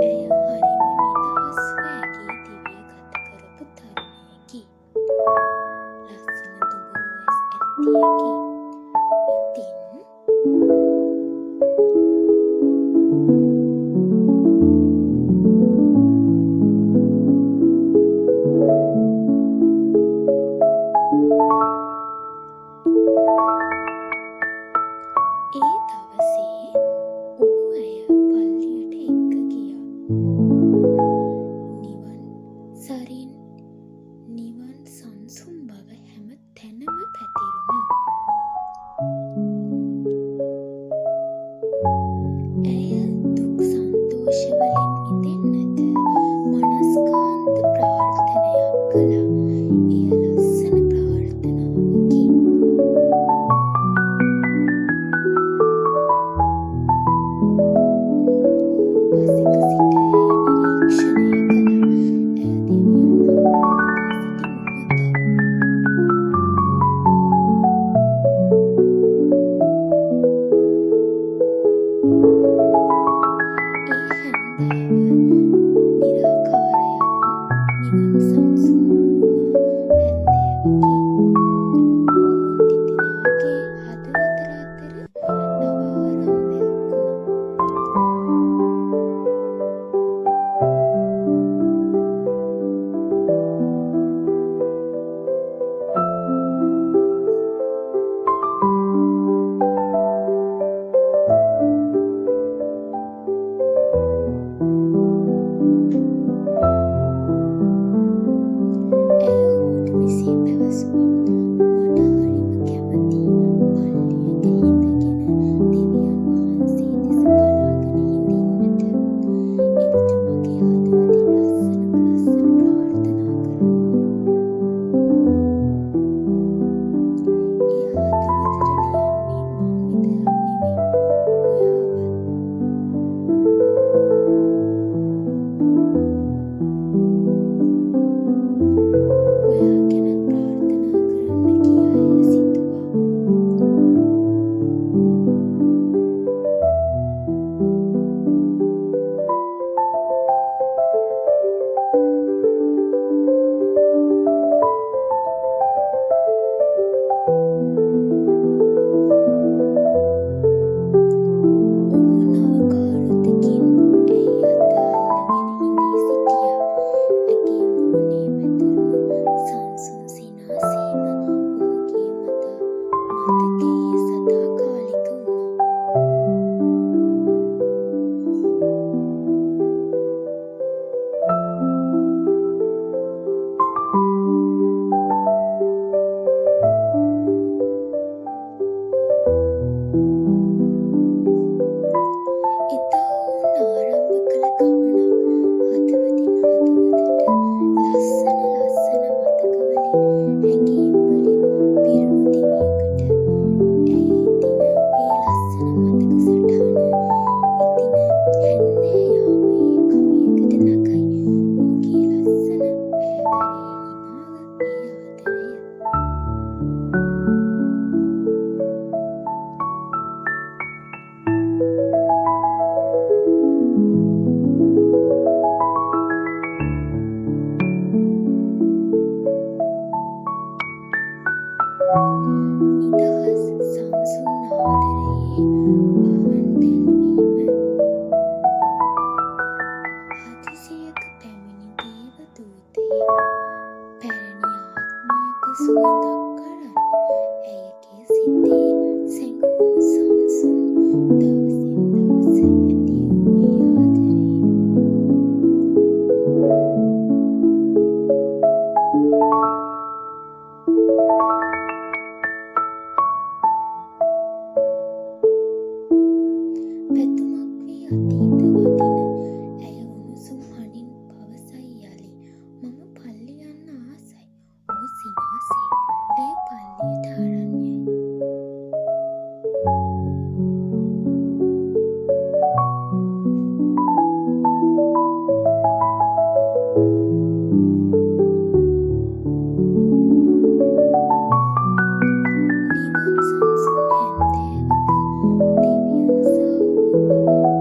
ඇය හරිම නිදහස්ව ඇගේ දිවිය ගත කරපු තරුණයෙකි. ලස්සන දුඹුරු ඇස් ඇත්තියකි. ඉතින් ඒ දවසේ ඔහු ඇය පල්ලියට එක්ක ගියා. නිවන් සරින් නිවන් සංසුන් බව හැම තැනම පැතිරුණා. ඇය දුක් සන්තෝෂවලින් මිදෙන්නට මනස්කාන්ත ප්‍රාර්ථනයක් කළා. එය ලස්සන ප්‍රාර්ථනාවකි. පසෙක සිට ඇය නිරීක්ෂණය කළා. ඇය දෙවියන් හමුවී සිටි මොහොත. ඒ හැන්දෑව නිරාකාරයත්ම නිවන් සංසුන් වුණ හැන්දෑවකි. ඔවුන් දෙදෙනාගේ හදවත අතර නවාරම්භයක් වුණා. ඇය ඔහුට මෙසේ පැවසුවා. මට හරිම කැමතියි පල්ලියක හිඳගෙන දෙවියන් වහන්සේ දෙස බලාගෙන හිඳින්නට. එවිට මගේ හදවතින් ලස්සනම ලස්සන ප්‍රාර්ථනා කරන්න. ඒ හදවතට ලියන්නේ මං විතරක් නෙවෙයි, ඔයා ගැනත් ප්‍රාර්ථනා කරන්න කියා ඇය සිතුවා. ඔහු නව කාරුතකින් ඇයි අත අල්ලගෙන හිඳී සිටියා. ඇගේ මුහුණේ පැතිරුණු සංසුන් සිනාසීම ඔහුගේ මතකයේ සදාකාලික වුණා. එදා ඔවුන් ආරම්භ කළ ගමනක් හදවතින් හදවතට ලස්සන ලස්සන මතකවලින් හැඟීම්වලින් පිරුණු දිවියකට. ඇය එදින ඒ ලස්සන මතක සටහන එදින හැන්දෑ යාමයේ කවියකට නගයි. ඔහුගේ ලස්සන පෑවැරේ හිනාව ඒ ආදරය. නිදහස් සංසුන් ආදරයේ පහන් දැල්වීම. හදිසියක පැමිණි දේව දූතයෙක් පැරණි ආත්මයක සුවඳක් අරන් ඇයගේ සිතේ සැඟවුණු සංසුන් දවසින් දවස ඇති වූයේ ආදරයෙන්. පැතුමක් වී අතීත වදින ඇය උණුසුම් හඬින් පවසයි යලි. මම පල්ලි යන්න ආසයි. ඔහු සිනාසේ. ඇය පල්ලියට අරන් යයි. නිවන් සංසුන් හැන්දෑවක දෙවියන් සහ ඔවුන් නිවන්